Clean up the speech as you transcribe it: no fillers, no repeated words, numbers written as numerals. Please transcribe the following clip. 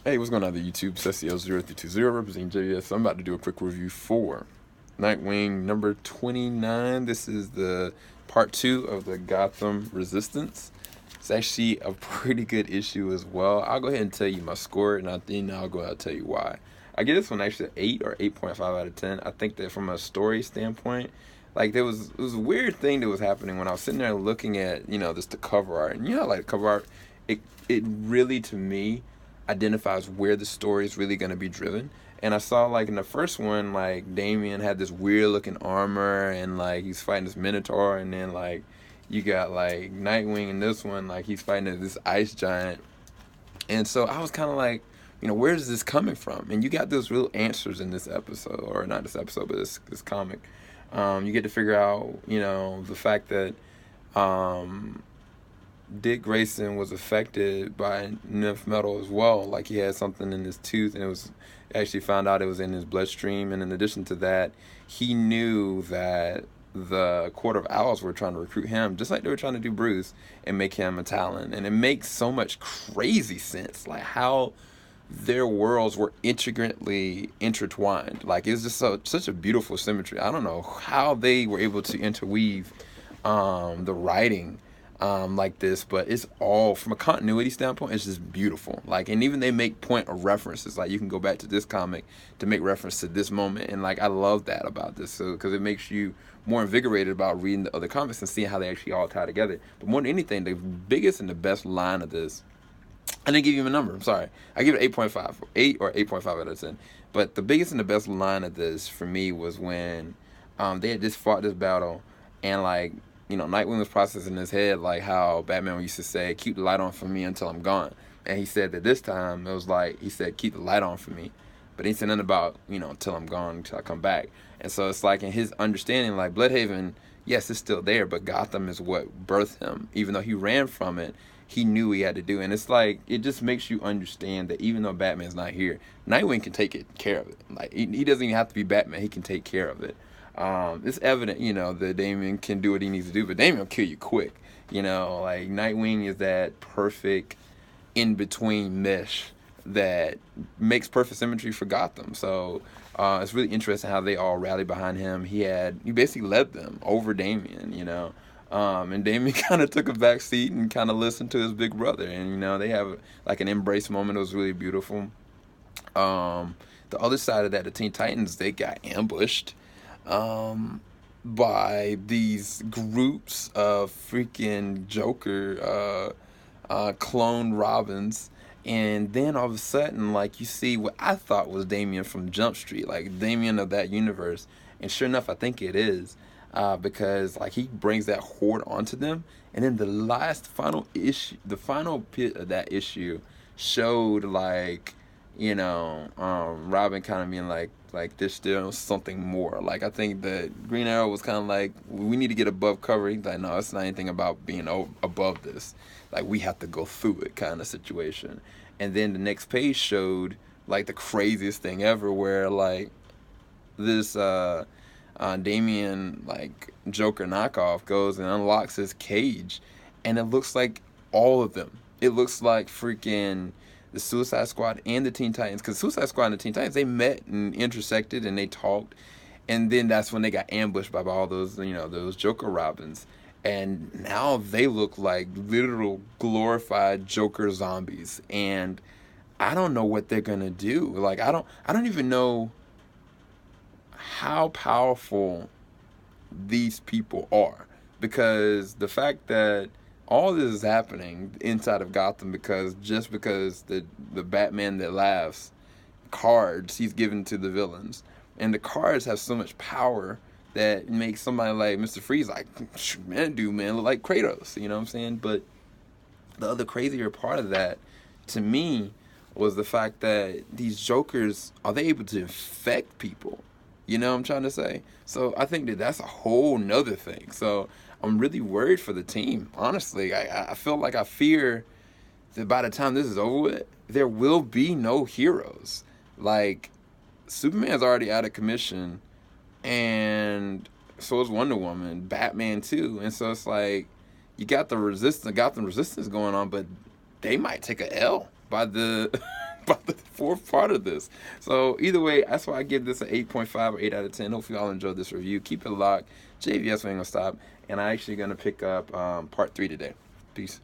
Hey, what's going on, the YouTube? SEO0320 representing JS. I'm about to do a quick review for Nightwing number 29. This is the part 2 of the Gotham Resistance. It's actually a pretty good issue as well. I'll go ahead and tell you my score, and then I'll go ahead and tell you why. I give this one actually an 8 or 8.5 out of 10. I think that from a story standpoint, like it was a weird thing that was happening when I was sitting there looking at, just the cover art. And like the cover art, it really, to me, identifies where the story is really going to be driven. And I saw, like, in the first one, like, Damian had this weird looking armor and, like, he's fighting this Minotaur. And then, like, you got, like, Nightwing in this one, like, he's fighting this ice giant. And so I was kind of like, where is this coming from? And you got those real answers in this episode, or not this episode, but this comic. You get to figure out, the fact that Dick Grayson was affected by nymph metal as well. Like, he had something in his tooth, and it was actually found out it was in his bloodstream. And in addition to that, he knew that the Court of Owls were trying to recruit him, just like they were trying to do Bruce, and make him a Talon. And it makes so much crazy sense, like how their worlds were intricately intertwined. Like, it was just such a beautiful symmetry. I don't know how they were able to interweave the writing like this, but it's all, from a continuity standpoint, it's just beautiful. Like, and even they make point of references, like you can go back to this comic to make reference to this moment, and like I love that about this, so because it makes you more invigorated about reading the other comics and seeing how they actually all tie together. But more than anything, the biggest and the best line of this, I didn't give you a number, I'm sorry, I give it 8.5, 8 or 8.5 out of 10. But the biggest and the best line of this for me was when they had just fought this battle, and like, Nightwing was processing in his head, like how Batman used to say, keep the light on for me until I'm gone. And he said that this time, it was like, he said, keep the light on for me. But he said nothing about, until I'm gone, until I come back. And so it's like, in his understanding, like, Bloodhaven, yes, it's still there, but Gotham is what birthed him. Even though he ran from it, he knew he had to do. And it's like, it just makes you understand that even though Batman's not here, Nightwing can take care of it. Like, he doesn't even have to be Batman, he can take care of it. It's evident, that Damian can do what he needs to do, but Damian will kill you quick. Like, Nightwing is that perfect in-between mesh that makes perfect symmetry for Gotham. So it's really interesting how they all rally behind him. He basically led them over Damian, and Damian kind of took a back seat and kind of listened to his big brother. And, they have like an embrace moment. It was really beautiful. The other side of that, the Teen Titans, they got ambushed by these groups of freaking Joker clone Robins. And then all of a sudden, like, you see what I thought was Damian from Jump Street, like Damian of that universe. And sure enough, I think it is, because like he brings that horde onto them. And then the final issue, the final bit of that issue showed, like, Robin kind of being like there's still something more. Like, I think that Green Arrow was kind of like, we need to get above cover. He's like, no, it's not anything about being above this. Like, we have to go through it kind of situation. And then the next page showed, like, the craziest thing ever, where, like, this Damian, like, Joker knockoff goes and unlocks his cage, and it looks like all of them. It looks like freaking the Suicide Squad and the Teen Titans, because Suicide Squad and the Teen Titans, they met and intersected and they talked, and then that's when they got ambushed by all those, those Joker Robins, and now they look like literal glorified Joker zombies, and I don't know what they're gonna do. Like, I don't even know how powerful these people are, because the fact that all this is happening inside of Gotham because the Batman that laughs cards he's given to the villains, and the cards have so much power that makes somebody like Mr. Freeze like, man, dude, man, look like Kratos, you know what I'm saying? But the other crazier part of that, to me, was the fact that these Jokers, are they able to infect people? You know what I'm trying to say? So I think that that's a whole nother thing. So I'm really worried for the team, honestly. I feel like, I fear that by the time this is over with, there will be no heroes. Like, Superman's already out of commission, and so is Wonder Woman, Batman too. And so it's like, you got the Gotham Resistance going on, but they might take a L by the about the fourth part of this. So either way, that's why I give this an 8.5 or 8 out of 10. Hopefully y'all enjoyed this review. Keep it locked. JVS ain't gonna stop. And I'm actually gonna pick up part 3 today. Peace.